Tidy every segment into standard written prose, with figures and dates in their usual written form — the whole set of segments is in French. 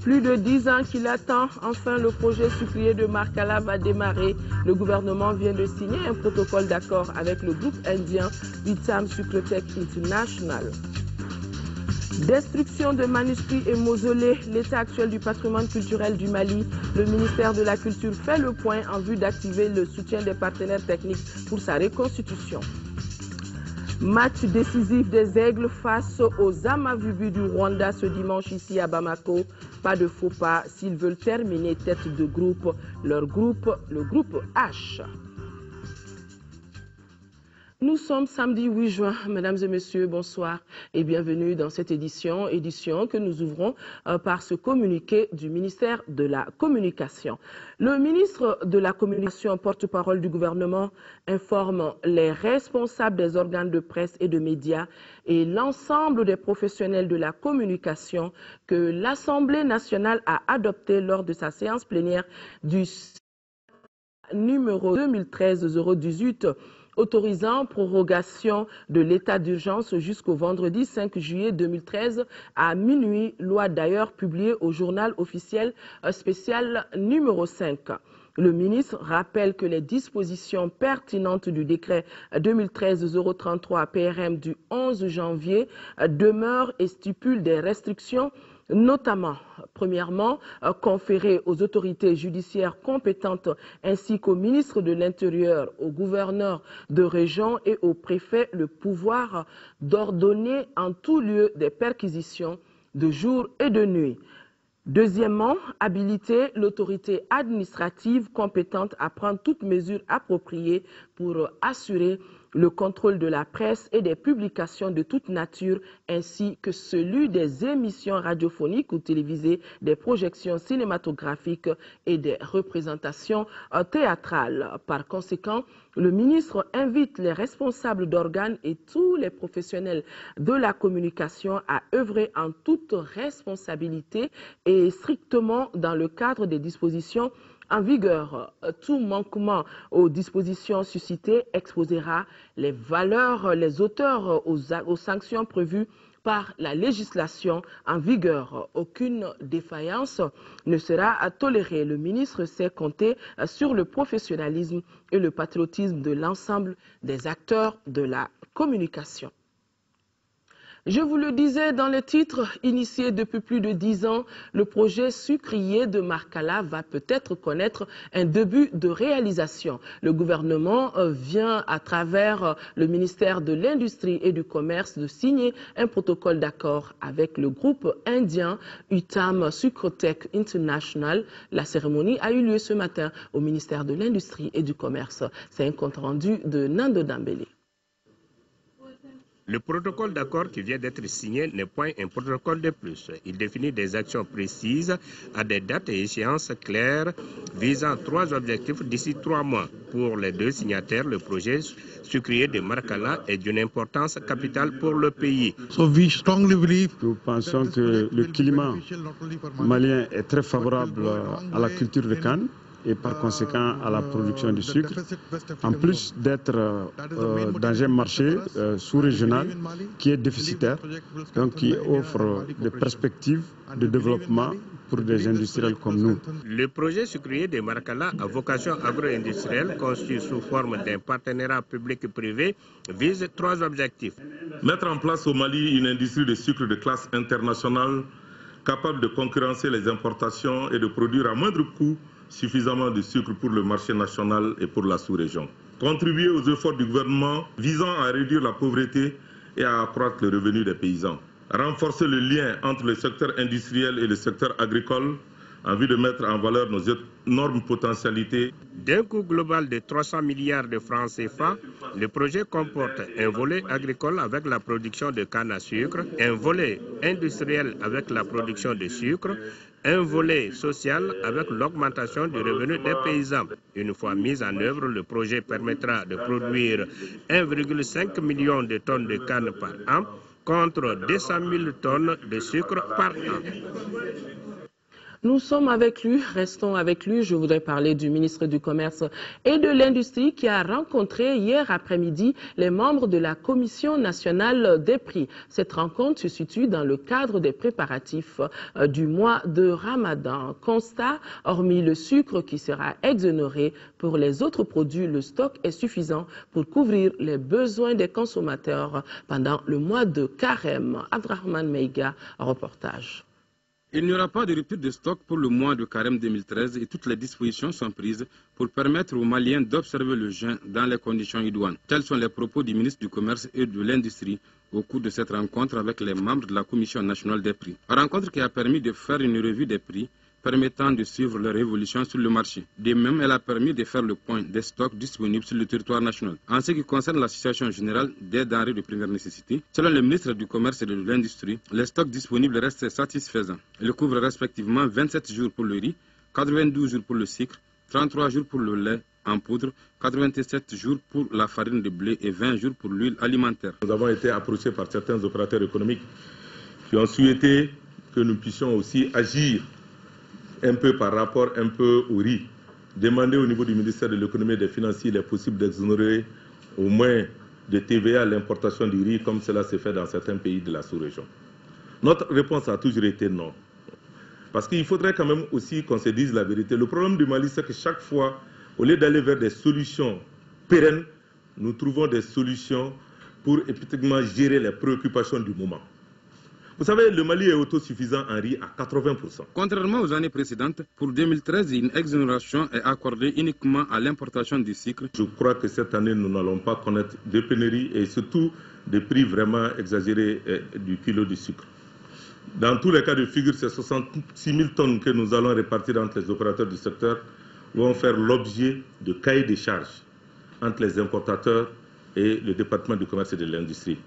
Plus de 10 ans qu'il attend, enfin le projet sucrier de Marcala va démarrer. Le gouvernement vient de signer un protocole d'accord avec le groupe indien Vitam Sucrotech International. Destruction de manuscrits et mausolées, l'état actuel du patrimoine culturel du Mali. Le ministère de la Culture fait le point en vue d'activer le soutien des partenaires techniques pour sa reconstitution. Match décisif des Aigles face aux Amavubi du Rwanda ce dimanche ici à Bamako. Pas de faux pas s'ils veulent terminer tête de groupe, leur groupe, le groupe H. Nous sommes samedi 8 juin. Mesdames et messieurs, bonsoir et bienvenue dans cette édition que nous ouvrons par ce communiqué du ministère de la Communication. Le ministre de la Communication, porte-parole du gouvernement, informe les responsables des organes de presse et de médias et l'ensemble des professionnels de la communication que l'Assemblée nationale a adopté lors de sa séance plénière du numéro 2013-018 autorisant prorogation de l'état d'urgence jusqu'au vendredi 5 juillet 2013 à minuit, loi d'ailleurs publiée au journal officiel spécial numéro 5. Le ministre rappelle que les dispositions pertinentes du décret 2013-033 PRM du 11 janvier demeurent et stipulent des restrictions, notamment, premièrement, conférer aux autorités judiciaires compétentes ainsi qu'au ministre de l'Intérieur, aux gouverneurs de région et aux préfets le pouvoir d'ordonner en tout lieu des perquisitions de jour et de nuit. Deuxièmement, habiliter l'autorité administrative compétente à prendre toutes mesures appropriées pour assurer le contrôle de la presse et des publications de toute nature, ainsi que celui des émissions radiophoniques ou télévisées, des projections cinématographiques et des représentations théâtrales. Par conséquent, le ministre invite les responsables d'organes et tous les professionnels de la communication à œuvrer en toute responsabilité et strictement dans le cadre des dispositions en vigueur. Tout manquement aux dispositions suscitées exposera les valeurs, les auteurs aux sanctions prévues par la législation en vigueur. Aucune défaillance ne sera tolérée. Le ministre sait compter sur le professionnalisme et le patriotisme de l'ensemble des acteurs de la communication. Je vous le disais dans le titre, initié depuis plus de 10 ans, le projet sucrier de Marcala va peut-être connaître un début de réalisation. Le gouvernement vient, à travers le ministère de l'Industrie et du Commerce, de signer un protocole d'accord avec le groupe indien Vitam Sucrotech International. La cérémonie a eu lieu ce matin au ministère de l'Industrie et du Commerce. C'est un compte-rendu de Nando Dambélé. Le protocole d'accord qui vient d'être signé n'est point un protocole de plus. Il définit des actions précises à des dates et échéances claires visant 3 objectifs d'ici 3 mois. Pour les 2 signataires, le projet sucrier de Marcala est d'une importance capitale pour le pays. Nous pensons que le climat malien est très favorable à la culture de canne et par conséquent à la production de sucre, en plus d'être dans un marché sous-régional qui est déficitaire, donc qui offre des perspectives de développement pour des industriels comme nous. Le projet sucrier de Marcala à vocation agro-industrielle, conçu sous forme d'un partenariat public-privé, vise 3 objectifs. Mettre en place au Mali une industrie de sucre de classe internationale capable de concurrencer les importations et de produire à moindre coût suffisamment de sucre pour le marché national et pour la sous-région. Contribuer aux efforts du gouvernement visant à réduire la pauvreté et à accroître le revenu des paysans. Renforcer le lien entre le secteur industriel et le secteur agricole en vue de mettre en valeur nos énormes potentialités. D'un coût global de 300 milliards de francs CFA, le projet comporte un volet agricole avec la production de canne à sucre, un volet industriel avec la production de sucre, un volet social avec l'augmentation du revenu des paysans. Une fois mis en œuvre, le projet permettra de produire 1,5 million de tonnes de canne par an contre 200 000 tonnes de sucre par an. Nous sommes avec lui, restons avec lui. Je voudrais parler du ministre du Commerce et de l'Industrie qui a rencontré hier après-midi les membres de la Commission nationale des prix. Cette rencontre se situe dans le cadre des préparatifs du mois de Ramadan. Constat, hormis le sucre qui sera exonéré, pour les autres produits, le stock est suffisant pour couvrir les besoins des consommateurs pendant le mois de Carême. Abdrahman Meiga, reportage. Il n'y aura pas de rupture de stock pour le mois de Carême 2013 et toutes les dispositions sont prises pour permettre aux Maliens d'observer le jeûne dans les conditions idoines. Tels sont les propos du ministre du Commerce et de l'Industrie au cours de cette rencontre avec les membres de la Commission nationale des prix. Une rencontre qui a permis de faire une revue des prix permettant de suivre leur évolution sur le marché. De même, elle a permis de faire le point des stocks disponibles sur le territoire national. En ce qui concerne la situation générale des denrées de première nécessité, selon le ministre du Commerce et de l'Industrie, les stocks disponibles restent satisfaisants. Ils couvrent respectivement 27 jours pour le riz, 92 jours pour le sucre, 33 jours pour le lait en poudre, 87 jours pour la farine de blé et 20 jours pour l'huile alimentaire. Nous avons été approchés par certains opérateurs économiques qui ont souhaité que nous puissions aussi agir un peu par rapport au riz. Demander au niveau du ministère de l'économie et des finances s'il est possible d'exonérer au moins de TVA l'importation du riz comme cela se fait dans certains pays de la sous-région. Notre réponse a toujours été non. Parce qu'il faudrait quand même aussi qu'on se dise la vérité. Le problème du Mali, c'est que chaque fois, au lieu d'aller vers des solutions pérennes, nous trouvons des solutions pour effectivement gérer les préoccupations du moment. Vous savez, le Mali est autosuffisant en riz à 80%. Contrairement aux années précédentes, pour 2013, une exonération est accordée uniquement à l'importation du sucre. Je crois que cette année, nous n'allons pas connaître de pénurie et surtout des prix vraiment exagérés du kilo de sucre. Dans tous les cas de figure, ces 66 000 tonnes que nous allons répartir entre les opérateurs du secteur vont faire l'objet de cahiers de charges entre les importateurs et le département du commerce et de l'industrie.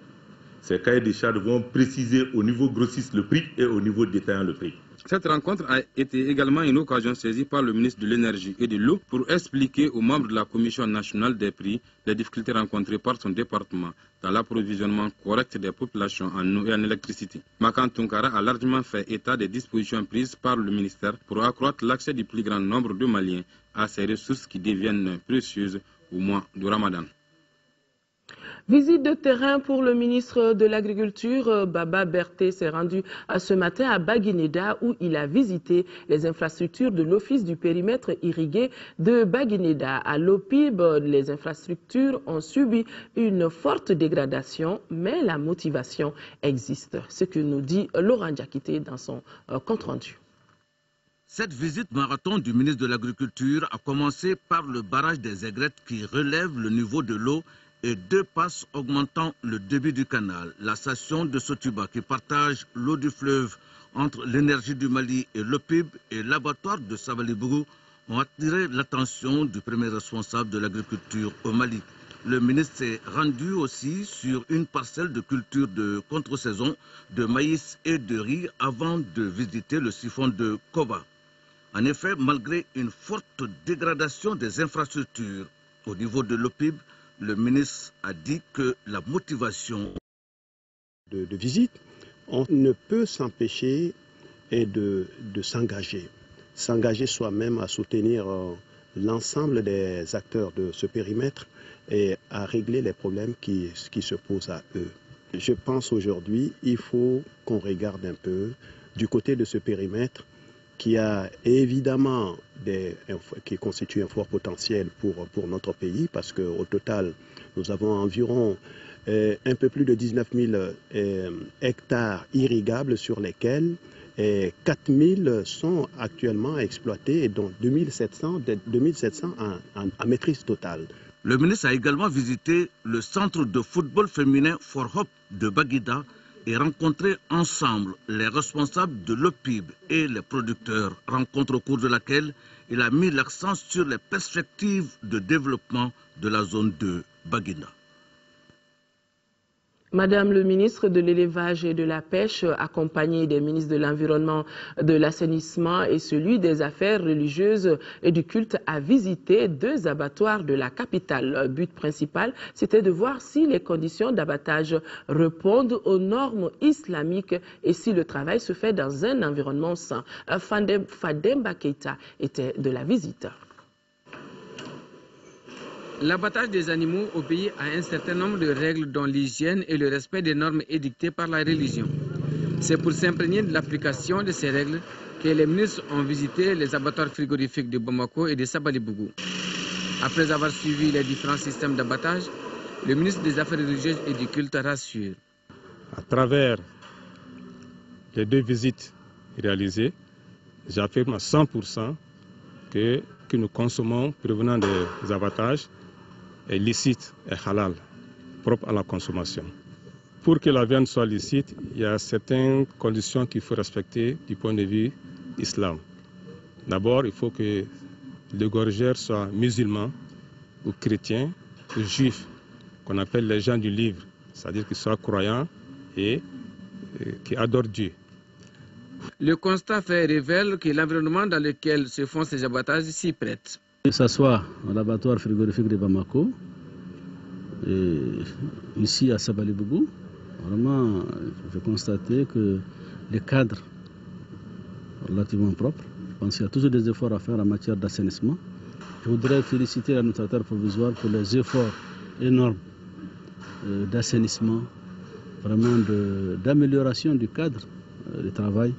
Ces cahiers de charges vont préciser au niveau grossiste le prix et au niveau détaillant le prix. Cette rencontre a été également une occasion saisie par le ministre de l'Énergie et de l'Eau pour expliquer aux membres de la Commission nationale des prix les difficultés rencontrées par son département dans l'approvisionnement correct des populations en eau et en électricité. Makan Tunkara a largement fait état des dispositions prises par le ministère pour accroître l'accès du plus grand nombre de Maliens à ces ressources qui deviennent précieuses au mois de Ramadan. Visite de terrain pour le ministre de l'Agriculture, Baba Berté s'est rendu ce matin à Baguineda où il a visité les infrastructures de l'Office du périmètre irrigué de Baguineda. À l'OPIB, les infrastructures ont subi une forte dégradation, mais la motivation existe. Ce que nous dit Laurent Diakité dans son compte-rendu. Cette visite marathon du ministre de l'Agriculture a commencé par le barrage des Aigrettes qui relève le niveau de l'eau et 2 passes augmentant le débit du canal. La station de Sotuba qui partage l'eau du fleuve entre l'énergie du Mali et l'OPIB et l'abattoir de Savalibougou ont attiré l'attention du premier responsable de l'agriculture au Mali. Le ministre s'est rendu aussi sur une parcelle de culture de contre-saison de maïs et de riz avant de visiter le siphon de Koba. En effet, malgré une forte dégradation des infrastructures au niveau de l'OPIB, le ministre a dit que la motivation de visite, on ne peut s'empêcher de s'engager. S'engager soi-même à soutenir l'ensemble des acteurs de ce périmètre et à régler les problèmes qui se posent à eux. Je pense aujourd'hui il faut qu'on regarde un peu du côté de ce périmètre qui a évidemment qui constitue un fort potentiel pour notre pays parce qu'au total, nous avons environ un peu plus de 19 000 hectares irrigables sur lesquels 4 000 sont actuellement exploités et dont 2700 en maîtrise totale. Le ministre a également visité le centre de football féminin For Hope de Baguida et rencontré ensemble les responsables de l'OPIB et les producteurs, rencontre au cours de laquelle il a mis l'accent sur les perspectives de développement de la zone de Baguida. Madame le ministre de l'Élevage et de la Pêche, accompagnée des ministres de l'Environnement, de l'Assainissement et celui des Affaires religieuses et du culte, a visité 2 abattoirs de la capitale. Le but principal, c'était de voir si les conditions d'abattage répondent aux normes islamiques et si le travail se fait dans un environnement sain. Fademba Keita était de la visite. L'abattage des animaux obéit à un certain nombre de règles dont l'hygiène et le respect des normes édictées par la religion. C'est pour s'imprégner de l'application de ces règles que les ministres ont visité les abattoirs frigorifiques de Bamako et de Sabalibougou. Après avoir suivi les différents systèmes d'abattage, le ministre des Affaires religieuses et du culte rassure. À travers les 2 visites réalisées, j'affirme à 100% que nous consommons provenant des abattages est licite et halal, propre à la consommation. Pour que la viande soit licite, il y a certaines conditions qu'il faut respecter du point de vue islam. D'abord, il faut que l'égorgeur soit musulman ou chrétien ou juif, qu'on appelle les gens du livre, c'est-à-dire qu'ils soient croyants et qui adorent Dieu. Le constat fait révèle que l'environnement dans lequel se font ces abattages s'y prête. Que ce soit à l'abattoir frigorifique de Bamako, et ici à Sabalibougou, vraiment, j'ai constaté que les cadres sont relativement propres. Je pense qu'il y a toujours des efforts à faire en matière d'assainissement. Je voudrais féliciter l'administrateur provisoire pour les efforts énormes d'assainissement, vraiment d'amélioration du cadre de travail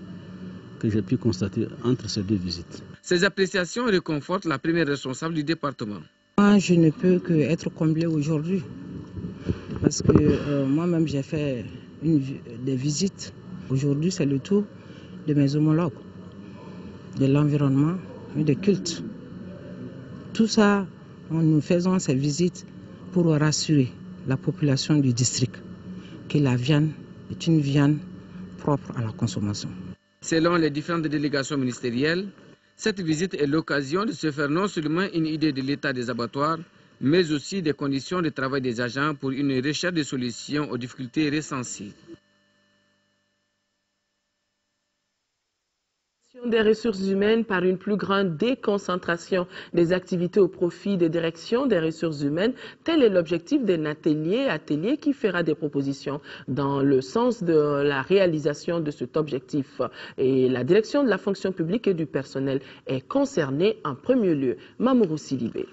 que j'ai pu constater entre ces 2 visites. Ces appréciations réconfortent la première responsable du département. Moi, je ne peux qu'être comblée aujourd'hui parce que moi-même j'ai fait des visites. Aujourd'hui, c'est le tour de mes homologues, de l'environnement et des cultes. Tout ça, nous faisons ces visites pour rassurer la population du district que la viande est une viande propre à la consommation. Selon les différentes délégations ministérielles, cette visite est l'occasion de se faire non seulement une idée de l'état des abattoirs, mais aussi des conditions de travail des agents pour une recherche de solutions aux difficultés recensées. Des ressources humaines par une plus grande déconcentration des activités au profit des directions des ressources humaines. Tel est l'objectif d'un atelier qui fera des propositions dans le sens de la réalisation de cet objectif. Et la direction de la fonction publique et du personnel est concernée en premier lieu. Mamourou Sidibé.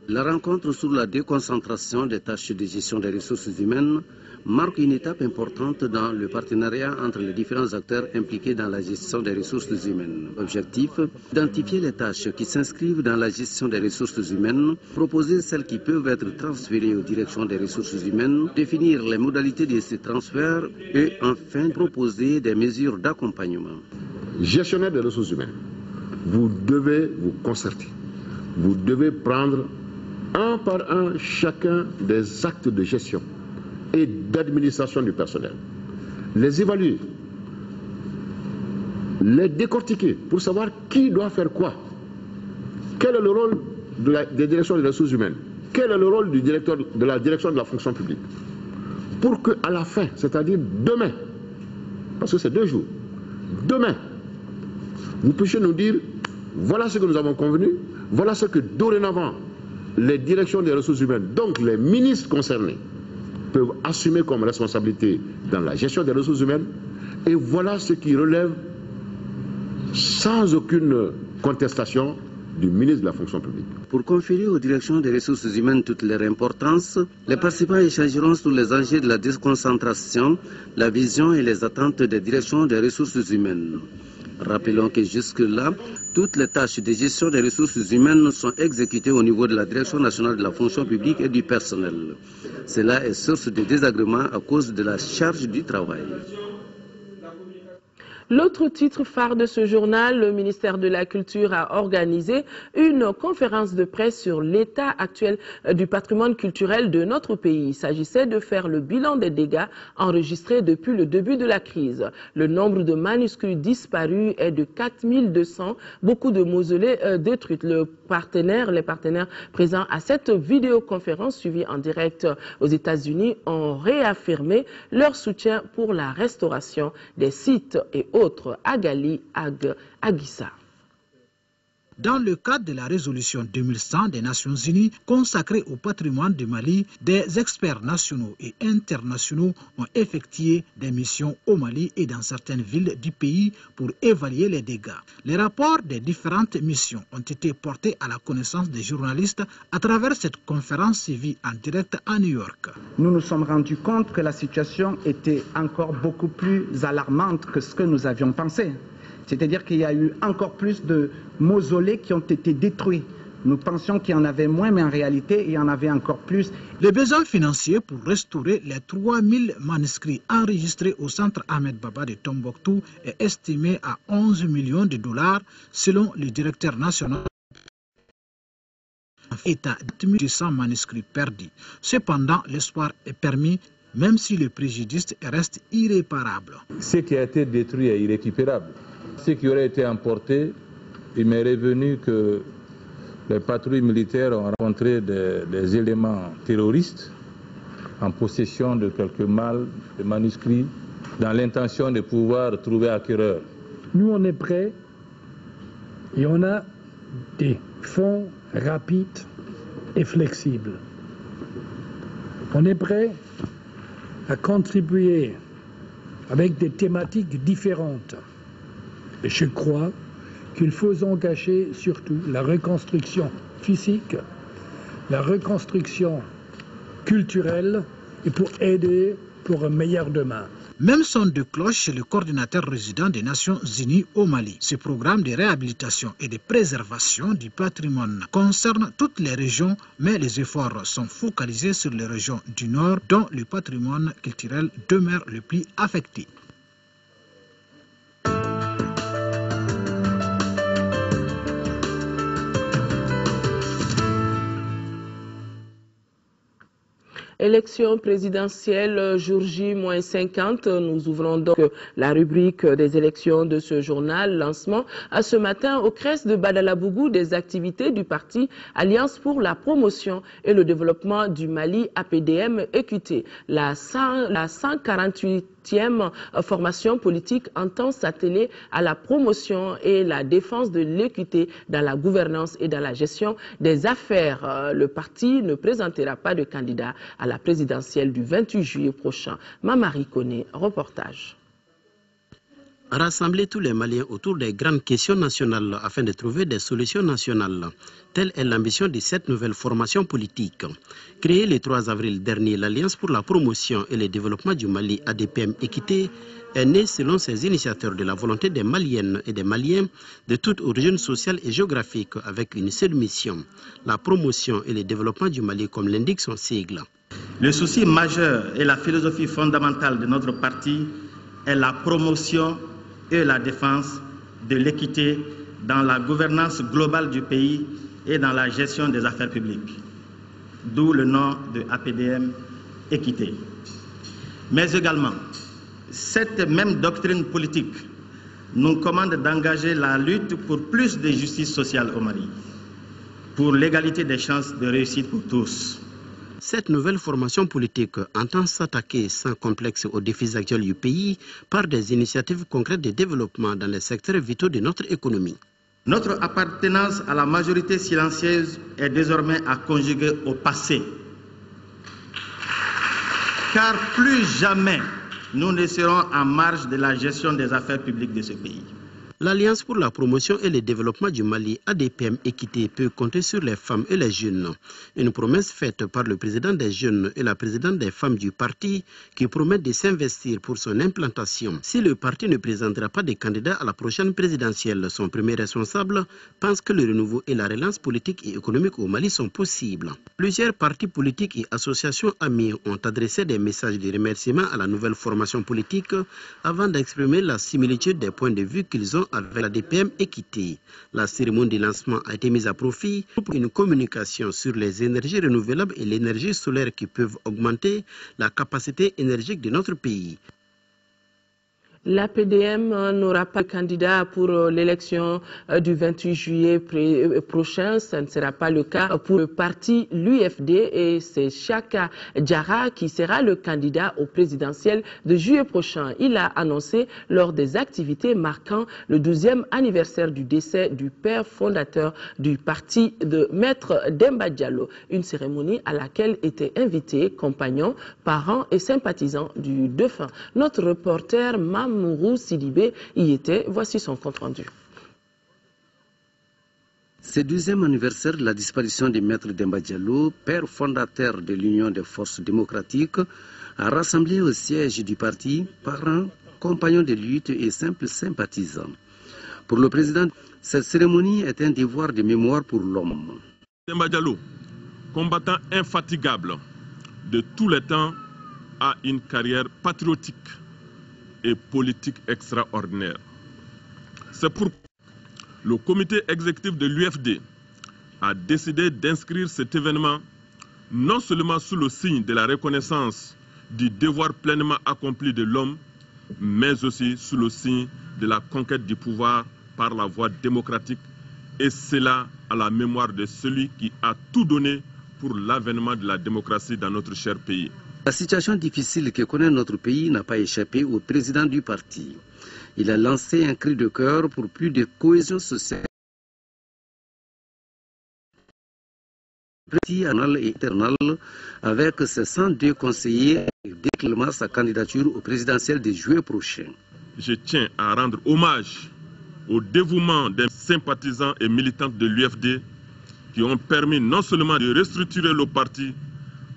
La rencontre sur la déconcentration des tâches de gestion des ressources humaines marque une étape importante dans le partenariat entre les différents acteurs impliqués dans la gestion des ressources humaines. Objectif, identifier les tâches qui s'inscrivent dans la gestion des ressources humaines, proposer celles qui peuvent être transférées aux directions des ressources humaines, définir les modalités de ces transferts et enfin proposer des mesures d'accompagnement. Gestionnaire des ressources humaines, vous devez vous concerter. Vous devez prendre un par un chacun des actes de gestion et d'administration du personnel, les évaluer, les décortiquer pour savoir qui doit faire quoi, quel est le rôle des directions des ressources humaines, quel est le rôle du directeur de la direction de la fonction publique, pour qu'à la fin, c'est-à-dire demain, parce que c'est 2 jours, demain, vous puissiez nous dire, voilà ce que nous avons convenu, voilà ce que dorénavant les directions des ressources humaines, donc les ministres concernés, peuvent assumer comme responsabilité dans la gestion des ressources humaines, et voilà ce qui relève sans aucune contestation du ministre de la fonction publique. Pour conférer aux directions des ressources humaines toute leur importance, les participants échangeront sur les enjeux de la déconcentration, la vision et les attentes des directions des ressources humaines. Rappelons que jusque-là, toutes les tâches de gestion des ressources humaines sont exécutées au niveau de la Direction nationale de la fonction publique et du personnel. Cela est source de désagréments à cause de la charge du travail. L'autre titre phare de ce journal, le ministère de la Culture a organisé une conférence de presse sur l'état actuel du patrimoine culturel de notre pays. Il s'agissait de faire le bilan des dégâts enregistrés depuis le début de la crise. Le nombre de manuscrits disparus est de 4200, beaucoup de mausolées détruits. Les partenaires présents à cette vidéoconférence suivie en direct aux États-Unis ont réaffirmé leur soutien pour la restauration des sites et autres. Agali Aguissa. Dans le cadre de la résolution 2100 des Nations Unies consacrée au patrimoine du Mali, des experts nationaux et internationaux ont effectué des missions au Mali et dans certaines villes du pays pour évaluer les dégâts. Les rapports des différentes missions ont été portés à la connaissance des journalistes à travers cette conférence suivie en direct à New York. Nous nous sommes rendus compte que la situation était encore beaucoup plus alarmante que ce que nous avions pensé. C'est-à-dire qu'il y a eu encore plus de mausolées qui ont été détruits. Nous pensions qu'il y en avait moins, mais en réalité, il y en avait encore plus. Le besoin financier pour restaurer les 3000 manuscrits enregistrés au centre Ahmed Baba de Tombouctou est estimé à 11 millions de dollars, selon le directeur national. État de 200 manuscrits perdus. Cependant, l'espoir est permis, même si le préjudice reste irréparable. Ce qui a été détruit est irrécupérable. Ce qui aurait été emporté, il m'est revenu que les patrouilles militaires ont rencontré des éléments terroristes en possession de quelques malles de manuscrits dans l'intention de pouvoir trouver acquéreur. Nous, on est prêts et on a des fonds rapides et flexibles. On est prêt à contribuer avec des thématiques différentes. Et je crois qu'il faut engager surtout la reconstruction physique, la reconstruction culturelle et pour aider pour un meilleur demain. Même son de cloche chez le coordinateur résident des Nations Unies au Mali. Ce programme de réhabilitation et de préservation du patrimoine concerne toutes les régions, mais les efforts sont focalisés sur les régions du Nord dont le patrimoine culturel demeure le plus affecté. Élection présidentielle, jour J-50. Nous ouvrons donc la rubrique des élections de ce journal. Lancement à ce matin au CRES de Badalabougou des activités du parti Alliance pour la promotion et le développement du Mali APDM-EQT. La 148e formation politique entend s'atteler à la promotion et la défense de l'équité dans la gouvernance et dans la gestion des affaires. Le parti ne présentera pas de candidat à la présidentielle du 28 juillet prochain. Mamari Koné, reportage. Rassembler tous les Maliens autour des grandes questions nationales afin de trouver des solutions nationales. Telle est l'ambition de cette nouvelle formation politique. Créée le 3 avril dernier, l'Alliance pour la promotion et le développement du Mali ADPM Équité est née selon ses initiateurs de la volonté des Maliennes et des Maliens de toute origine sociale et géographique avec une seule mission, la promotion et le développement du Mali comme l'indique son sigle. Le souci majeur et la philosophie fondamentale de notre parti est la promotion et la défense de l'équité dans la gouvernance globale du pays et dans la gestion des affaires publiques, d'où le nom de APDM Équité. Mais également, cette même doctrine politique nous commande d'engager la lutte pour plus de justice sociale au Mali, pour l'égalité des chances de réussite pour tous. Cette nouvelle formation politique entend s'attaquer sans complexe aux défis actuels du pays par des initiatives concrètes de développement dans les secteurs vitaux de notre économie. Notre appartenance à la majorité silencieuse est désormais à conjuguer au passé. Car plus jamais nous ne serons en marge de la gestion des affaires publiques de ce pays. L'Alliance pour la promotion et le développement du Mali, ADPM Équité, peut compter sur les femmes et les jeunes. Une promesse faite par le président des jeunes et la présidente des femmes du parti qui promettent de s'investir pour son implantation. Si le parti ne présentera pas de candidats à la prochaine présidentielle, son premier responsable pense que le renouveau et la relance politique et économique au Mali sont possibles. Plusieurs partis politiques et associations amies ont adressé des messages de remerciement à la nouvelle formation politique avant d'exprimer la similitude des points de vue qu'ils ont avec la DPM Équité. La cérémonie de lancement a été mise à profit pour une communication sur les énergies renouvelables et l'énergie solaire qui peuvent augmenter la capacité énergique de notre pays. La PDM n'aura pas de candidat pour l'élection du 28 juillet prochain. Ce ne sera pas le cas pour le parti l'UFD et c'est Chaka Diarra qui sera le candidat au présidentiel de juillet prochain. Il a annoncé lors des activités marquant le 12e anniversaire du décès du père fondateur du parti de Maître Demba Diallo. Une cérémonie à laquelle étaient invités compagnons, parents et sympathisants du défunt. Notre reporter Mamourou Sidibé y était. Voici son compte rendu. Ce 12e anniversaire de la disparition de Maître Demba Diallo, père fondateur de l'Union des forces démocratiques, a rassemblé au siège du parti parents, compagnons de lutte et simples sympathisants. Pour le président, cette cérémonie est un devoir de mémoire pour l'homme. Demba Diallo, combattant infatigable de tous les temps, a une carrière patriotique et politique extraordinaire. C'est pourquoi le comité exécutif de l'UFD a décidé d'inscrire cet événement non seulement sous le signe de la reconnaissance du devoir pleinement accompli de l'homme, mais aussi sous le signe de la conquête du pouvoir par la voie démocratique, et cela à la mémoire de celui qui a tout donné pour l'avènement de la démocratie dans notre cher pays. La situation difficile que connaît notre pays n'a pas échappé au président du parti. Il a lancé un cri de cœur pour plus de cohésion sociale et internationale avec ses 102 conseillers et déclarant sa candidature au présidentiel de juillet prochain. Je tiens à rendre hommage au dévouement des sympathisants et militants de l'UFD qui ont permis non seulement de restructurer le parti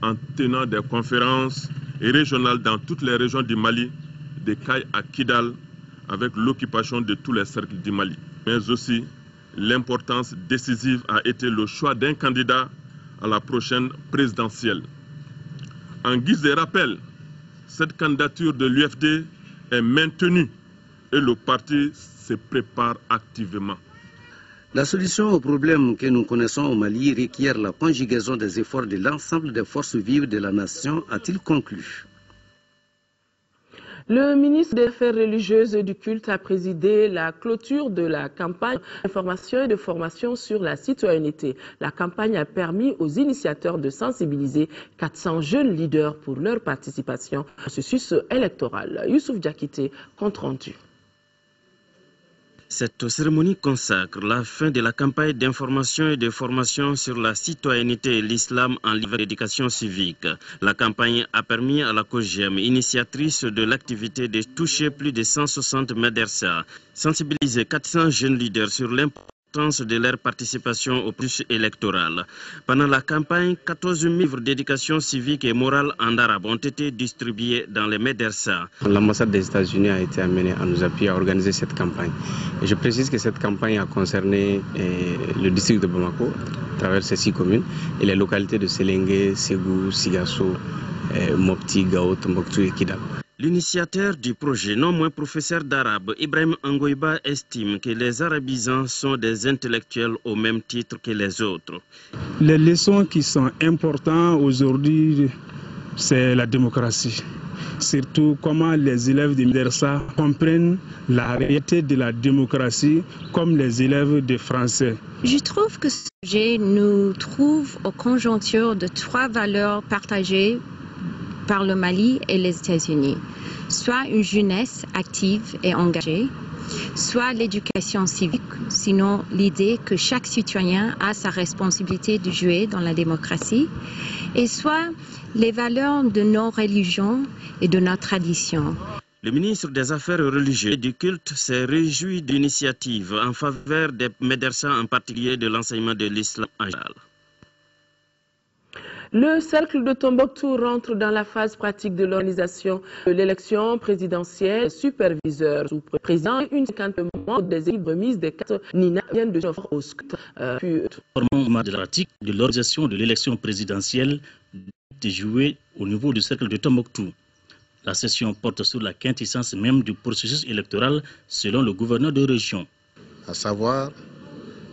en tenant des conférences régionales dans toutes les régions du Mali, de Kay à Kidal, avec l'occupation de tous les cercles du Mali. Mais aussi, l'importance décisive a été le choix d'un candidat à la prochaine présidentielle. En guise de rappel, cette candidature de l'UFD est maintenue et le parti se prépare activement. La solution aux problèmes que nous connaissons au Mali requiert la conjugaison des efforts de l'ensemble des forces vives de la nation, a-t-il conclu. Le ministre des Affaires religieuses et du culte a présidé la clôture de la campagne d'information et de formation sur la citoyenneté. La campagne a permis aux initiateurs de sensibiliser 400 jeunes leaders pour leur participation au processus électoral. Youssouf Diakité, compte rendu. Cette cérémonie consacre la fin de la campagne d'information et de formation sur la citoyenneté et l'islam en livre d'éducation civique. La campagne a permis à la COGEM, initiatrice de l'activité, de toucher plus de 160 médersa, sensibiliser 400 jeunes leaders sur l'importance de leur participation au processus électoral. Pendant la campagne, 14 000 livres d'éducation civique et morale en arabe ont été distribués dans les médersa. L'ambassade des États-Unis a été amenée à nous appuyer à organiser cette campagne. Et je précise que cette campagne a concerné le district de Bamako, à travers ces 6 communes, et les localités de Séléngué, Ségou, Sigasso, Mopti, Gao, Tombouctou et Kidal. L'initiateur du projet, non moins professeur d'arabe, Ibrahim Angoiba, estime que les arabisants sont des intellectuels au même titre que les autres. Les leçons qui sont importantes aujourd'hui, c'est la démocratie. Surtout comment les élèves de Médersa comprennent la réalité de la démocratie comme les élèves de français. Je trouve que ce projet nous trouve aux conjonctures de 3 valeurs partagées par le Mali et les États-Unis, soit une jeunesse active et engagée, soit l'éducation civique, sinon l'idée que chaque citoyen a sa responsabilité de jouer dans la démocratie, et soit les valeurs de nos religions et de notre tradition. Le ministre des Affaires religieuses et du culte s'est réjoui d'initiatives en faveur des médecins, en particulier de l'enseignement de l'islam en général. Le cercle de Tombouctou rentre dans la phase pratique de l'organisation de l'élection présidentielle. Superviseurs ou président, une cinquantaine membres des équipes remises des cartes Nina viennent de s'offrir au scrutin. De la pratique de l'organisation de l'élection présidentielle est jouée au niveau du cercle de Tombouctou. La session porte sur la quintessence même du processus électoral selon le gouverneur de région. À savoir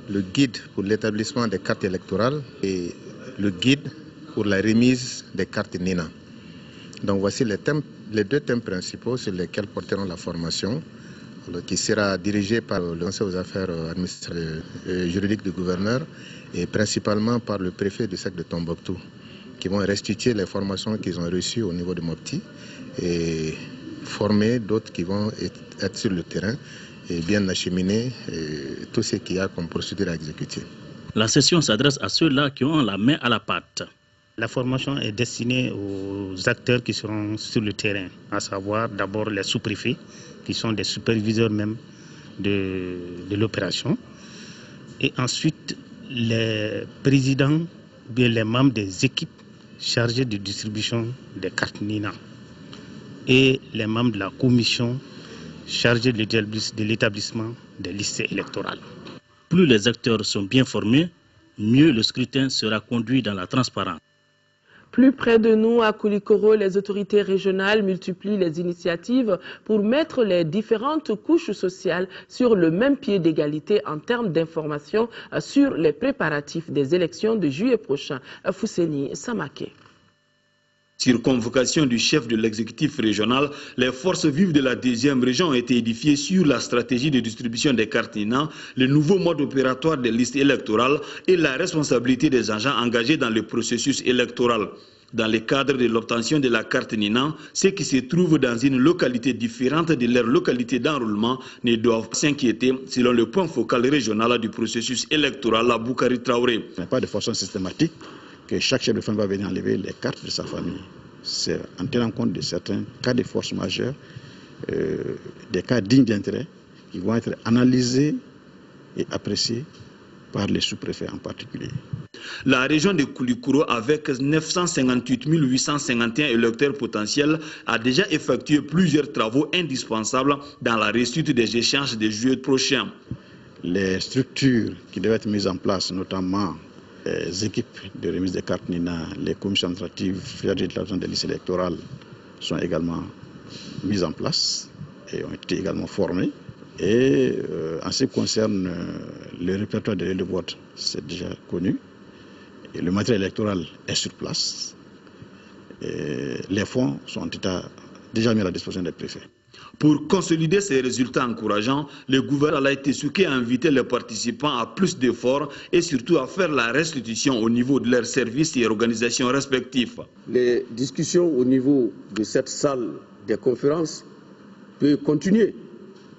le guide pour l'établissement des cartes électorales et le guide pour la remise des cartes Nina. Donc voici les deux thèmes principaux sur lesquels porteront la formation, qui sera dirigée par le conseil aux affaires administratives et juridiques du gouverneur et principalement par le préfet du cercle de Tombouctou, qui vont restituer les formations qu'ils ont reçues au niveau de Mopti et former d'autres qui vont être sur le terrain et bien acheminer tout ce qu'il y a comme procédure à exécuter. La session s'adresse à ceux-là qui ont la main à la pâte. La formation est destinée aux acteurs qui seront sur le terrain, à savoir d'abord les sous-préfets, qui sont des superviseurs même de l'opération, et ensuite les présidents, bien les membres des équipes chargées de distribution des cartes Nina, et les membres de la commission chargée de l'établissement des listes électorales. Plus les acteurs sont bien formés, mieux le scrutin sera conduit dans la transparence. Plus près de nous, à Koulikoro, les autorités régionales multiplient les initiatives pour mettre les différentes couches sociales sur le même pied d'égalité en termes d'information sur les préparatifs des élections de juillet prochain. Fousseni Samake. Sur convocation du chef de l'exécutif régional, les forces vives de la 2e région ont été édifiées sur la stratégie de distribution des cartes Nina, le nouveau mode opératoire des listes électorales et la responsabilité des agents engagés dans le processus électoral. Dans le cadre de l'obtention de la carte Nina, ceux qui se trouvent dans une localité différente de leur localité d'enrôlement ne doivent pas s'inquiéter selon le point focal régional du processus électoral à Boukari Traoré. Il n'y a pas de façon systématique que chaque chef de famille va venir enlever les cartes de sa famille. C'est en tenant compte de certains cas de force majeure, des cas dignes d'intérêt, qui vont être analysés et appréciés par les sous-préfets en particulier. La région de Koulikoro, avec 958 851 électeurs potentiels, a déjà effectué plusieurs travaux indispensables dans la réussite des échanges de juillet prochain. Les structures qui doivent être mises en place, notamment les équipes de remise des cartes Nina, les commissions administratives chargées de l'élaboration des listes électorales sont également mises en place et ont été également formées. Et en ce qui concerne le répertoire de de vote, c'est déjà connu. Et le matériel électoral est sur place. Et les fonds sont déjà mis à la disposition des préfets. Pour consolider ces résultats encourageants, le gouvernement a été souhaité à inviter les participants à plus d'efforts et surtout à faire la restitution au niveau de leurs services et organisations respectifs. Les discussions au niveau de cette salle des conférences peuvent continuer.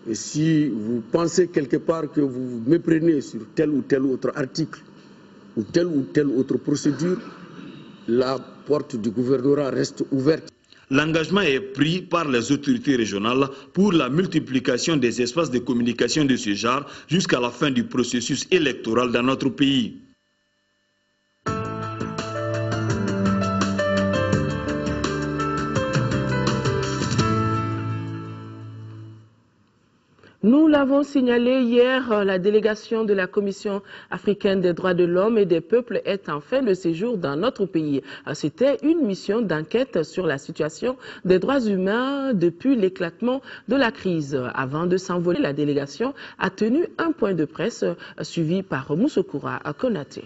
Et si vous pensez quelque part que vous vous méprenez sur tel ou tel autre article ou telle autre procédure, la porte du gouvernorat reste ouverte. L'engagement est pris par les autorités régionales pour la multiplication des espaces de communication de ce genre jusqu'à la fin du processus électoral dans notre pays. Nous l'avons signalé hier, la délégation de la Commission africaine des droits de l'homme et des peuples est en fin de séjour dans notre pays. C'était une mission d'enquête sur la situation des droits humains depuis l'éclatement de la crise. Avant de s'envoler, la délégation a tenu un point de presse suivi par Moussokoura Konaté.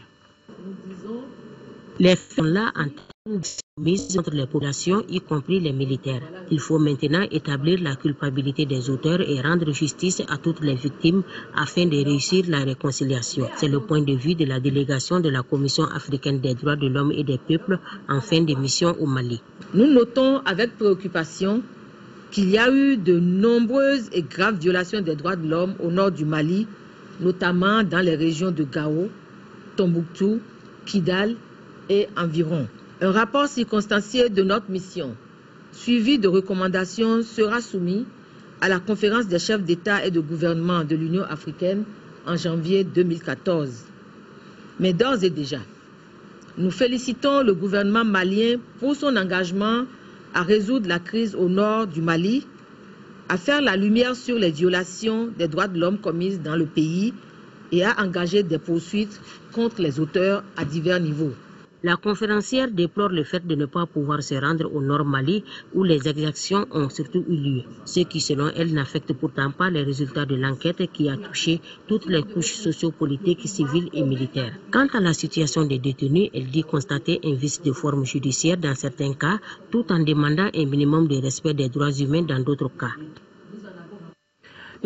Les faits sont là en termes de mise entre les populations, y compris les militaires. Il faut maintenant établir la culpabilité des auteurs et rendre justice à toutes les victimes afin de réussir la réconciliation. C'est le point de vue de la délégation de la Commission africaine des droits de l'homme et des peuples en fin de mission au Mali. Nous notons avec préoccupation qu'il y a eu de nombreuses et graves violations des droits de l'homme au nord du Mali, notamment dans les régions de Gao, Tombouctou, Kidal et environ. Un rapport circonstancié de notre mission suivi de recommandations, sera soumis à la conférence des chefs d'État et de gouvernement de l'Union africaine en janvier 2014. Mais d'ores et déjà, nous félicitons le gouvernement malien pour son engagement à résoudre la crise au nord du Mali, à faire la lumière sur les violations des droits de l'homme commises dans le pays et à engager des poursuites contre les auteurs à divers niveaux. La conférencière déplore le fait de ne pas pouvoir se rendre au Nord Mali où les exactions ont surtout eu lieu, ce qui selon elle n'affecte pourtant pas les résultats de l'enquête qui a touché toutes les couches sociopolitiques, civiles et militaires. Quant à la situation des détenus, elle dit constater un vice de forme judiciaire dans certains cas, tout en demandant un minimum de respect des droits humains dans d'autres cas.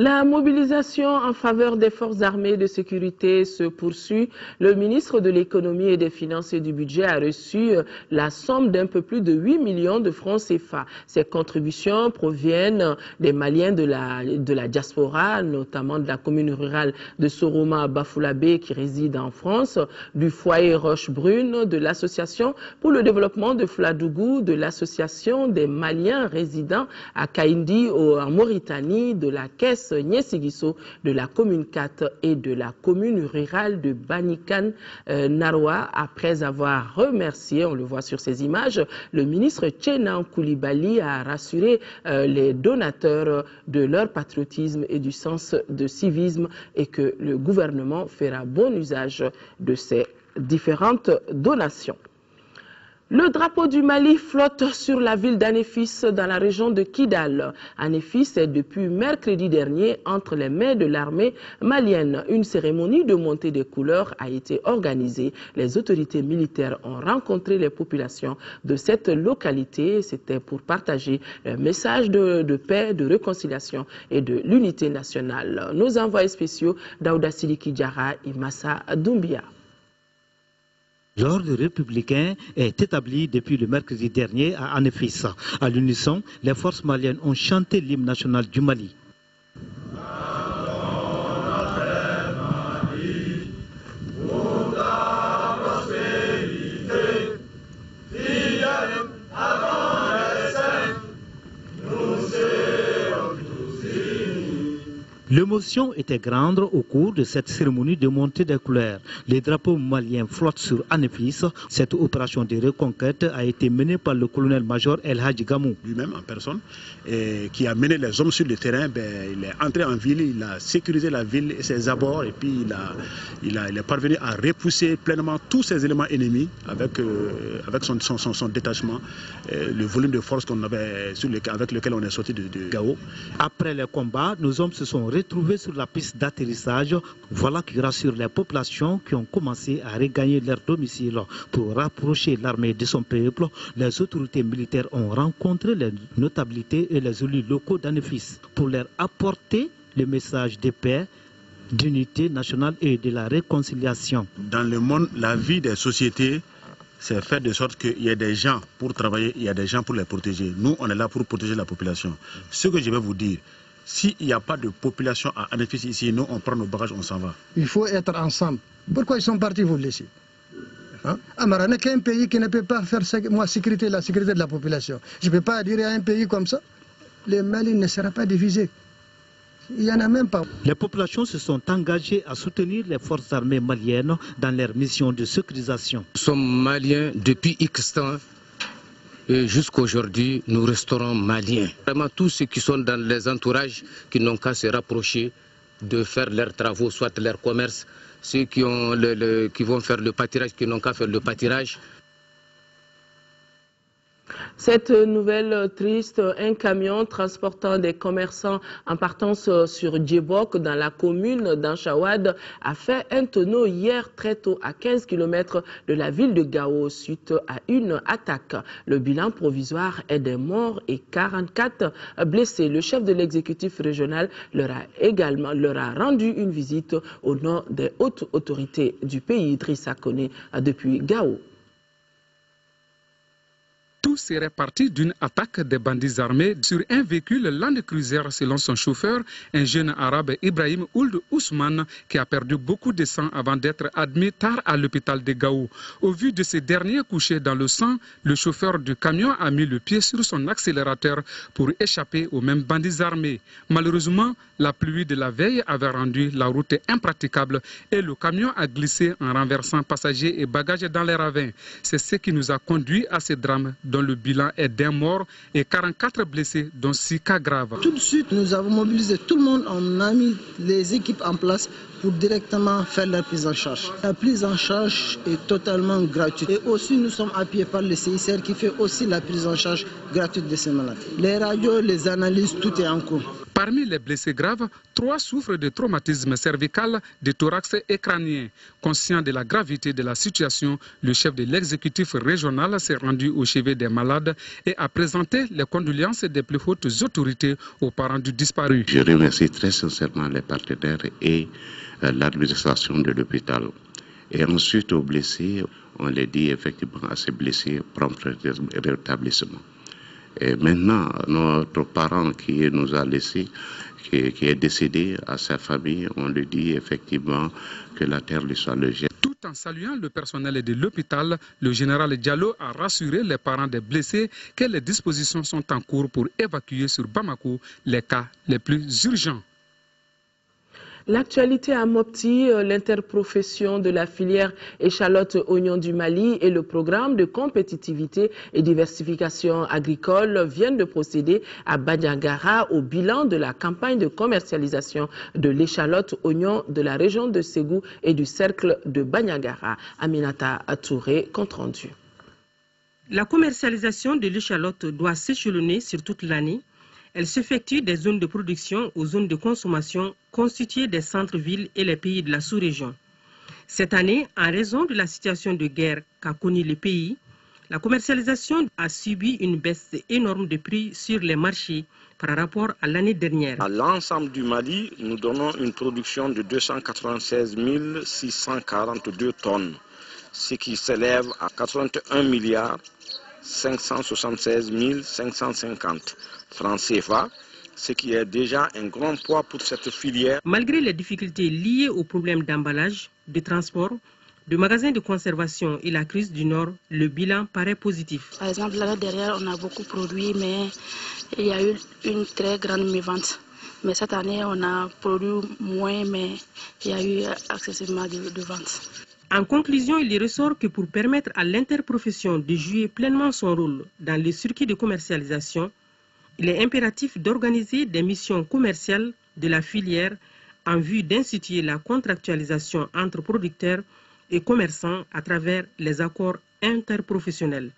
La mobilisation en faveur des forces armées de sécurité se poursuit. Le ministre de l'économie et des finances et du budget a reçu la somme d'un peu plus de 8 millions de francs CFA. Ces contributions proviennent des Maliens de la diaspora, notamment de la commune rurale de Soroma à Bafoulabé qui réside en France, du foyer Roche-Brune, de l'association pour le développement de Fladougou, de l'association des Maliens résidant à Kaindi en Mauritanie, de la caisse Niesigiso de la commune 4 et de la commune rurale de Banikan Narwa. Après avoir remercié, on le voit sur ces images, le ministre Tchenan Koulibaly a rassuré les donateurs de leur patriotisme et du sens de civisme et que le gouvernement fera bon usage de ces différentes donations. Le drapeau du Mali flotte sur la ville d'Anéfis dans la région de Kidal. Anéfis est depuis mercredi dernier entre les mains de l'armée malienne. Une cérémonie de montée des couleurs a été organisée. Les autorités militaires ont rencontré les populations de cette localité. C'était pour partager un message de paix, de réconciliation et de l'unité nationale. Nos envoyés spéciaux, Daouda Sidiki Diarra et Massa Doumbia. L'ordre républicain est établi depuis le mercredi dernier à Anéfis. À l'unisson, les forces maliennes ont chanté l'hymne national du Mali. L'émotion était grande au cours de cette cérémonie de montée des couleurs. Les drapeaux maliens flottent sur Anéfis. Cette opération de reconquête a été menée par le colonel-major El Hadji Gamou. Lui-même en personne, qui a mené les hommes sur le terrain, il est entré en ville, il a sécurisé la ville et ses abords et puis il est parvenu à repousser pleinement tous ces éléments ennemis avec son détachement, le volume de force qu'on avait avec lequel on est sorti de Gao. Après les combats, nos hommes se sont retrouvés sur la piste d'atterrissage. Voilà qui rassure les populations qui ont commencé à regagner leur domicile. Pour rapprocher l'armée de son peuple, les autorités militaires ont rencontré les notabilités et les élus locaux d'Anéfis pour leur apporter le message de paix, d'unité nationale et de la réconciliation. Dans le monde, la vie des sociétés, c'est fait de sorte qu'il y ait des gens pour travailler, il y a des gens pour les protéger. Nous, on est là pour protéger la population. Ce que je vais vous dire, s'il n'y a pas de population à Anéfis ici, nous, on prend nos bagages, on s'en va. Il faut être ensemble. Pourquoi ils sont partis vous laisser? Amara n'est qu'un pays qui ne peut pas faire la sécurité de la population. Je ne peux pas dire à un pays comme ça, le Mali ne sera pas divisé. Il n'y en a même pas. Les populations se sont engagées à soutenir les forces armées maliennes dans leur mission de sécurisation. Nous sommes maliens depuis X temps. Et jusqu'à aujourd'hui, nous resterons maliens. Vraiment, tous ceux qui sont dans les entourages, qui n'ont qu'à se rapprocher de faire leurs travaux, soit leur commerce, ceux qui vont faire le pâturage, qui n'ont qu'à faire le pâturage. Cette nouvelle triste, un camion transportant des commerçants en partance sur Djebok dans la commune d'Anchawad a fait un tonneau hier très tôt à 15 km de la ville de Gao suite à une attaque. Le bilan provisoire est des morts et 44 blessés. Le chef de l'exécutif régional leur a rendu une visite au nom des hautes autorités du pays, Idrissa Koné, depuis Gao. Tout serait parti d'une attaque des bandits armés sur un véhicule Land Cruiser selon son chauffeur, un jeune arabe Ibrahim Ould Ousmane qui a perdu beaucoup de sang avant d'être admis tard à l'hôpital de Gao. Au vu de ce dernier couché dans le sang, le chauffeur du camion a mis le pied sur son accélérateur pour échapper aux mêmes bandits armés. Malheureusement, la pluie de la veille avait rendu la route impraticable et le camion a glissé en renversant passagers et bagages dans les ravins. C'est ce qui nous a conduit à ce drame dont le bilan est d'un mort et 44 blessés, dont 6 cas graves. Tout de suite, nous avons mobilisé tout le monde, on a mis les équipes en place pour directement faire la prise en charge. La prise en charge est totalement gratuite. Et aussi, nous sommes appuyés par le CICR qui fait aussi la prise en charge gratuite de ces malades. Les radios, les analyses, tout est en cours. Parmi les blessés graves, 3 souffrent de traumatisme cervical, de thorax et crânien. Conscient de la gravité de la situation, le chef de l'exécutif régional s'est rendu au chevet des malades et a présenté les condoléances des plus hautes autorités aux parents du disparu. Je remercie très sincèrement les partenaires et l'administration de l'hôpital. Et ensuite aux blessés, on les dit effectivement à ces blessés, prompt rétablissement. Et maintenant, notre parent qui nous a laissé, qui est décédé, à sa famille, on lui dit effectivement que la terre lui soit légère. Tout en saluant le personnel de l'hôpital, le général Diallo a rassuré les parents des blessés que les dispositions sont en cours pour évacuer sur Bamako les cas les plus urgents. L'actualité à Mopti, l'interprofession de la filière échalote oignon du Mali et le programme de compétitivité et diversification agricole viennent de procéder à Bandiagara au bilan de la campagne de commercialisation de l'échalote oignon de la région de Ségou et du cercle de Bandiagara. Aminata Touré, compte rendu. La commercialisation de l'échalote doit s'échelonner sur toute l'année. Elle s'effectue des zones de production aux zones de consommation constituées des centres-villes et les pays de la sous-région. Cette année, en raison de la situation de guerre qu'a connue le pays, la commercialisation a subi une baisse énorme de prix sur les marchés par rapport à l'année dernière. À l'ensemble du Mali, nous donnons une production de 296 642 tonnes, ce qui s'élève à 81 milliards 576 550 francs CFA, ce qui est déjà un grand poids pour cette filière. Malgré les difficultés liées aux problèmes d'emballage, de transport, de magasins de conservation et la crise du Nord, le bilan paraît positif. Par exemple, l'année dernière, on a beaucoup produit, mais il y a eu une très grande mévente. Mais cette année, on a produit moins, mais il y a eu excessivement de ventes. En conclusion, il ressort que pour permettre à l'interprofession de jouer pleinement son rôle dans les circuits de commercialisation, il est impératif d'organiser des missions commerciales de la filière en vue d'instituer la contractualisation entre producteurs et commerçants à travers les accords interprofessionnels.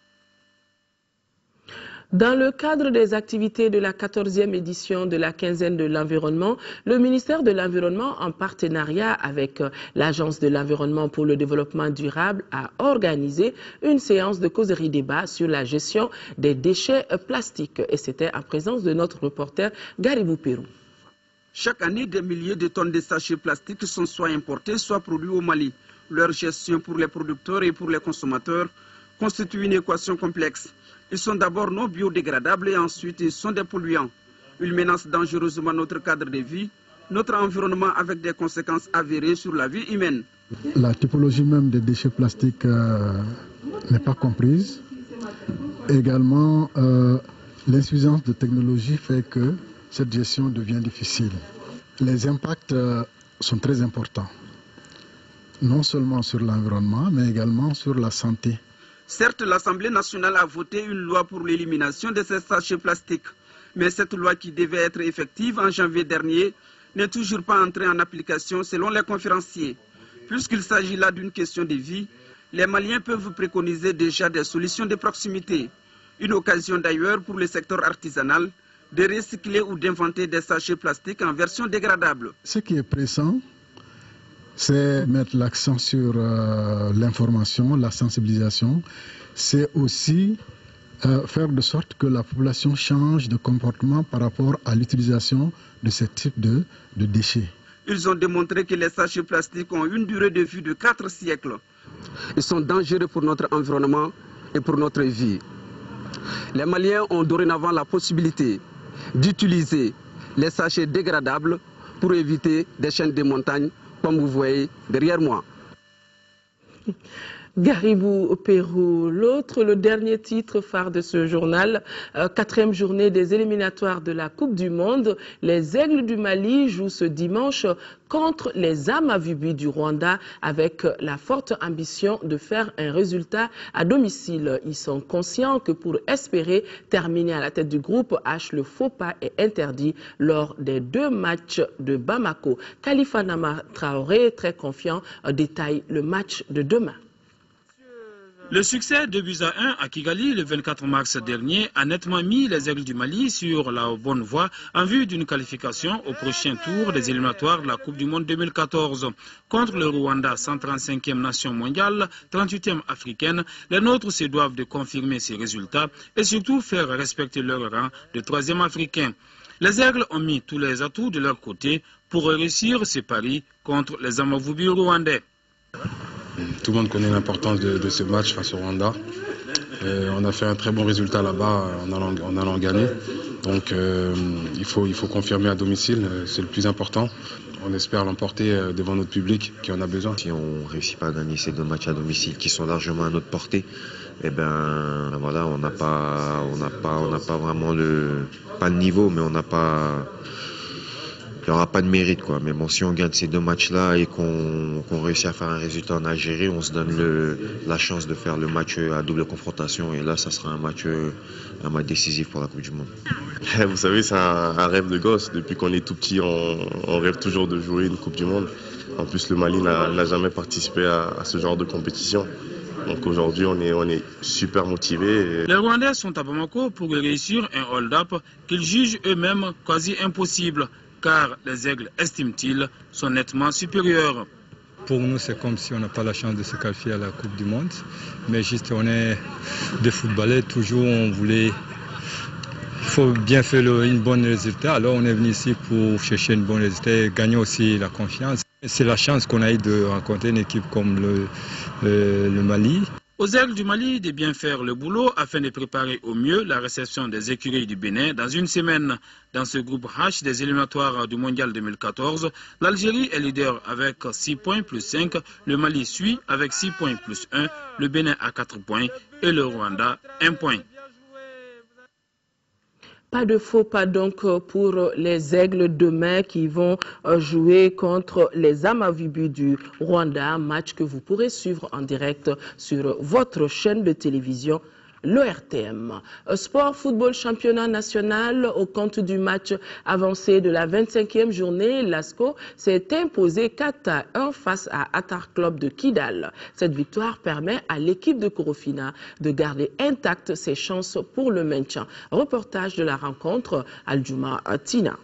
Dans le cadre des activités de la 14e édition de la quinzaine de l'environnement, le ministère de l'Environnement, en partenariat avec l'Agence de l'environnement pour le développement durable, a organisé une séance de causerie-débat sur la gestion des déchets plastiques. Et c'était en présence de notre reporter Garibou Pérou. Chaque année, des milliers de tonnes de sachets plastiques sont soit importés, soit produits au Mali. Leur gestion pour les producteurs et pour les consommateurs constitue une équation complexe. Ils sont d'abord non biodégradables et ensuite ils sont des polluants. Ils menacent dangereusement notre cadre de vie, notre environnement avec des conséquences avérées sur la vie humaine. La typologie même des déchets plastiques n'est pas comprise. Également, l'insuffisance de technologie fait que cette gestion devient difficile. Les impacts sont très importants, non seulement sur l'environnement, mais également sur la santé. Certes, l'Assemblée nationale a voté une loi pour l'élimination de ces sachets plastiques. Mais cette loi qui devait être effective en janvier dernier n'est toujours pas entrée en application selon les conférenciers. Puisqu'il s'agit là d'une question de vie, les Maliens peuvent préconiser déjà des solutions de proximité. Une occasion d'ailleurs pour le secteur artisanal de recycler ou d'inventer des sachets plastiques en version dégradable. Ce qui est pressant, c'est mettre l'accent sur l'information, la sensibilisation. C'est aussi faire de sorte que la population change de comportement par rapport à l'utilisation de ce type de déchets. Ils ont démontré que les sachets plastiques ont une durée de vie de 4 siècles. Ils sont dangereux pour notre environnement et pour notre vie. Les Maliens ont dorénavant la possibilité d'utiliser les sachets dégradables pour éviter des chaînes de montagnes, comme vous voyez derrière moi. Garibou Pérou, le dernier titre phare de ce journal, 4e journée des éliminatoires de la Coupe du Monde. Les Aigles du Mali jouent ce dimanche contre les Amavubi du Rwanda avec la forte ambition de faire un résultat à domicile. Ils sont conscients que pour espérer terminer à la tête du groupe H, le faux pas est interdit lors des 2 matchs de Bamako. Khalifa Nama Traoré, très confiant, détaille le match de demain. Le succès de 2-1 à Kigali le 24 mars dernier a nettement mis les Aigles du Mali sur la bonne voie en vue d'une qualification au prochain tour des éliminatoires de la Coupe du Monde 2014. Contre le Rwanda, 135e nation mondiale, 38e africaine, les nôtres se doivent de confirmer ces résultats et surtout faire respecter leur rang de 3e africain. Les Aigles ont mis tous les atouts de leur côté pour réussir ce pari contre les Amavubi rwandais. Tout le monde connaît l'importance de ce match face au Rwanda. On a fait un très bon résultat là-bas en allant gagner. Donc il faut confirmer à domicile, c'est le plus important. On espère l'emporter devant notre public qui en a besoin. Si on ne réussit pas à gagner ces 2 matchs à domicile qui sont largement à notre portée, eh ben voilà, on n'a pas vraiment pas le niveau, mais on n'a pas. Il n'y aura pas de mérite, quoi. Mais bon, si on gagne ces 2 matchs-là et qu'on réussit à faire un résultat en Algérie, on se donne la chance de faire le match à double confrontation. Et là, ça sera un match décisif pour la Coupe du Monde. Vous savez, c'est un rêve de gosse. Depuis qu'on est tout petit, on rêve toujours de jouer une Coupe du Monde. En plus, le Mali n'a jamais participé à ce genre de compétition. Donc aujourd'hui, on est super motivés. Les Rwandais sont à Bamako pour réussir un hold-up qu'ils jugent eux-mêmes quasi impossible. Car les Aigles, estiment-ils, sont nettement supérieurs. Pour nous, c'est comme si on n'a pas la chance de se qualifier à la Coupe du Monde. Mais juste, on est des footballeurs, toujours on voulait... Il faut bien faire une bonne résultat. Alors on est venu ici pour chercher une bonne résultat et gagner aussi la confiance. C'est la chance qu'on a eu de rencontrer une équipe comme le Mali. Aux Aigles du Mali de bien faire le boulot afin de préparer au mieux la réception des écuries du Bénin dans une semaine. Dans ce groupe H des éliminatoires du Mondial 2014, l'Algérie est leader avec 6 points plus 5, le Mali suit avec 6 points plus 1, le Bénin à 4 points et le Rwanda 1 point. Pas de faux pas donc pour les Aigles demain qui vont jouer contre les Amavubi du Rwanda, match que vous pourrez suivre en direct sur votre chaîne de télévision, l'ORTM. Sport football championnat national au compte du match avancé de la 25e journée, l'ASCO s'est imposé 4-1 face à Attar Club de Kidal. Cette victoire permet à l'équipe de Korofina de garder intactes ses chances pour le maintien. Reportage de la rencontre, Aldjouma Tina.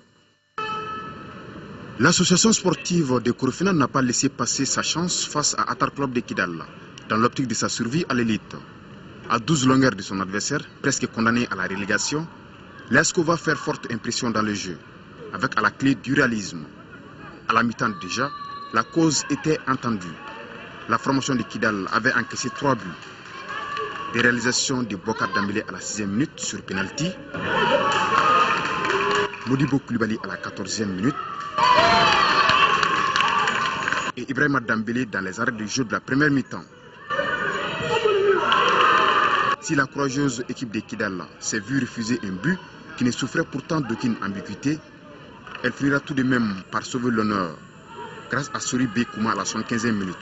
L'association sportive de Korofina n'a pas laissé passer sa chance face à Attar Club de Kidal, dans l'optique de sa survie à l'élite. À 12 longueurs de son adversaire, presque condamné à la relégation, l'ASCO va faire forte impression dans le jeu, avec à la clé du réalisme. À la mi-temps déjà, la cause était entendue. La formation de Kidal avait encaissé 3 buts. Des réalisations de Bokar Dambélé à la 6e minute sur penalty, Modibo Koulibaly à la 14e minute et Ibrahima Dambélé dans les arrêts de jeu de la première mi-temps. Si la courageuse équipe de Kidal s'est vue refuser un but qui ne souffrait pourtant d'aucune ambiguïté, elle finira tout de même par sauver l'honneur grâce à Sori Bekouma à la 75e minute.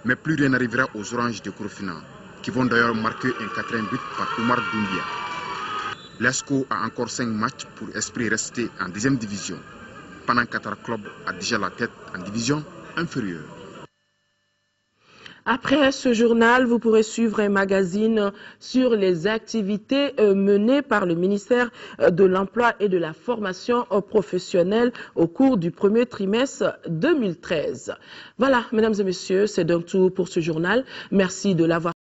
Mais plus rien n'arrivera aux Oranges de Korofina, qui vont d'ailleurs marquer un 4e but par Oumar Doumbia. L'ASCO a encore 5 matchs pour espérer rester en 2e division, pendant qu'Attar Club a déjà la tête en division inférieure. Après ce journal, vous pourrez suivre un magazine sur les activités menées par le ministère de l'Emploi et de la Formation professionnelle au cours du premier trimestre 2013. Voilà, mesdames et messieurs, c'est donc tout pour ce journal. Merci de l'avoir